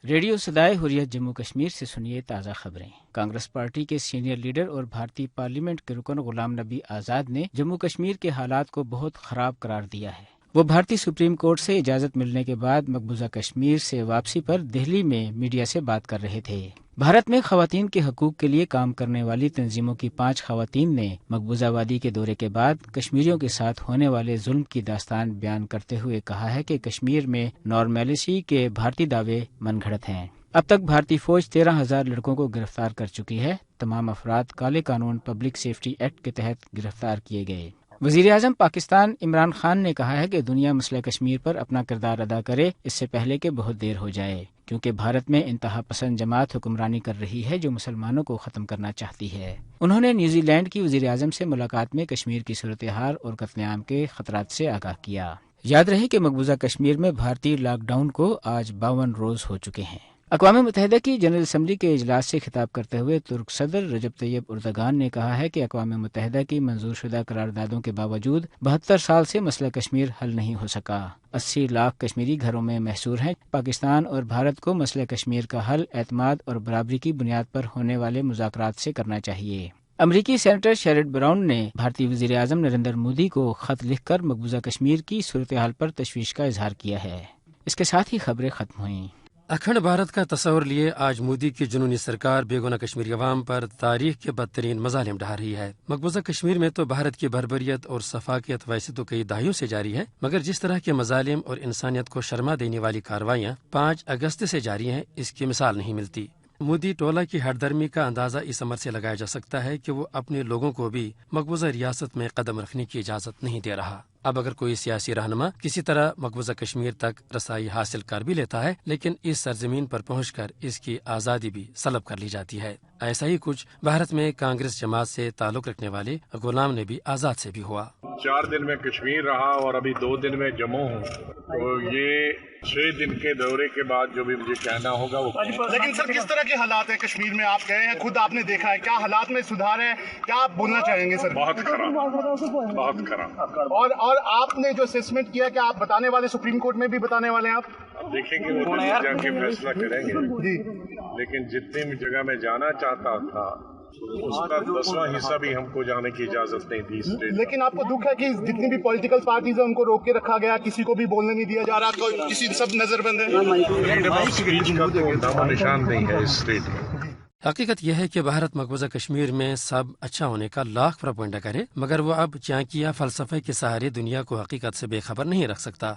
Radio صدائے حریت جموں کشمیر سے سنیے تازہ خبریں۔ کانگریس پارٹی کے سینئر لیڈر اور بھارتی پارلیمنٹ کے رکن غلام نبی آزاد نے جموں کشمیر کے حالات کو بہت خراب قرار دیا ہے۔ وہ بھارتی سپریم کورٹ سے اجازت ملنے کے بعد مقبوضہ کشمیر سے واپسی پر دہلی میں میڈیا سے بات کر رہے تھے۔ بھارت میں خواتین کے حقوق کے لیے کام کرنے والی تنظیموں کی 5 خواتین نے مقبوضہ وادی کے دورے کے بعد کشمیریوں کے ساتھ ہونے والے ظلم کی داستان بیان کرتے ہوئے کہا ہے کہ کشمیر میں نارملیسی کے بھارتی دعوے من گھڑت ہیں۔ اب تک بھارتی فوج 13,000 لڑکوں کو گرفتار کر چکی ہے۔ تمام افراد کالے قانون پبلک سیفٹی ایکٹ کے تحت گرفتار کیے گئے۔ وزیر اعظم پاکستان عمران خان نے کہا ہے کہ دنیا مسئلہ کشمیر پر اپنا کردار ادا کرے اس سے پہلے کہ بہت دیر ہو جائے، کیونکہ بھارت میں انتہا پسند جماعت حکمرانی کر رہی ہے جو مسلمانوں کو ختم کرنا چاہتی ہے۔ انہوں نے نیوزی لینڈ کی وزیر اعظم سے ملاقات میں کشمیر کی صورتحال اور قتل عام کے خطرات سے آگاہ کیا۔ یاد رہے کہ مقبوضہ کشمیر میں بھارتی لاک ڈاؤن کو آج 52 روز ہو چکے ہیں۔ اقوام متحدہ کی جنرل اسمبلی کے اجلاس سے خطاب کرتے ہوئے ترک صدر رجب طیب اردگان نے کہا ہے کہ اقوام متحدہ کی منظور شدہ قراردادوں کے باوجود 72 سال سے مسئلہ کشمیر حل نہیں ہو سکا۔ 80 لاکھ کشمیری گھروں میں محصور ہیں۔ پاکستان اور بھارت کو مسئلہ کشمیر کا حل اعتماد اور برابری کی بنیاد پر ہونے والے مذاکرات سے کرنا چاہیے۔ امریکی سینیٹر شیرڈ براؤن نے بھارتی وزیر اعظم نریندر مودی کو خط لکھ کر مقبوضہ کشمیر کی صورتحال پر تشویش کا اظہار کیا ہے۔ اس کے ساتھ ہی خبریں ختم ہوئیں۔ اکھنڈ بھارت کا تصور لیے آج مودی کی جنونی سرکار بے گناہ کشمیری عوام پر تاریخ کے بدترین مظالم ڈھا رہی ہے۔ مقبوضہ کشمیر میں تو بھارت کی بربریت اور سفاکیت ویسے تو کئی دہائیوں سے جاری ہے، مگر جس طرح کے مظالم اور انسانیت کو شرما دینے والی کارروائیاں 5 اگست سے جاری ہیں، اس کی مثال نہیں ملتی۔ مودی ٹولہ کی ہٹ درمی کا اندازہ اس عمر سے لگایا جا سکتا ہے کہ وہ اپنے لوگوں کو بھی مقبوضہ ریاست میں قدم رکھنے کی اجازت نہیں دے رہا۔ اب اگر کوئی سیاسی رہنما کسی طرح مقبوضہ کشمیر تک رسائی حاصل کر بھی لیتا ہے، لیکن اس سرزمین پر پہنچ کر اس کی آزادی بھی سلب کر لی جاتی ہے۔ ایسا ہی کچھ بھارت میں کانگریس جماعت سے تعلق رکھنے والے غلام نبی آزاد سے بھی ہوا۔ 4 دن میں کشمیر رہا اور ابھی 2 دن میں جموں ہوں، تو یہ 6 دن کے دورے کے بعد جو بھی مجھے کہنا ہوگا وہ۔ لیکن سر کس طرح کے حالات ہیں کشمیر میں؟ آپ گئے ہیں، خود آپ نے دیکھا ہے، کیا حالات میں سدھار ہے؟ کیا آپ بولنا چاہیں گے سر؟ بہت خراب، بہت خراب۔ اور آپ نے جو اسیسمنٹ کیا، کیا آپ بتانے والے سپریم کورٹ میں بھی بتانے والے ہیں آپ؟ اب دیکھیں گے، وہ جا کے فیصلہ کریں گے، لیکن جتنی جگہ میں جانا چاہتا تھا اس کا 10واں حصہ بھی ہم کو جانے کی اجازت نہیں تھی۔ لیکن آپ کو دکھ ہے کہ جتنی بھی پولیٹیکل پارٹیز ہیں ان کو روک کے رکھا گیا، کسی کو بھی بولنے نہیں دیا جا رہا، کسی سب نظر بند ہے۔ فریڈم آف اسپیچ کا تو نام و نشان نہیں ہے اس اسٹیٹ میں۔ حقیقت یہ ہے کہ بھارت مقبوضہ کشمیر میں سب اچھا ہونے کا لاکھ پروپیگنڈا کرے، مگر وہ اب چانکیہ فلسفے کے سہارے دنیا کو حقیقت سے بے خبر نہیں رکھ سکتا۔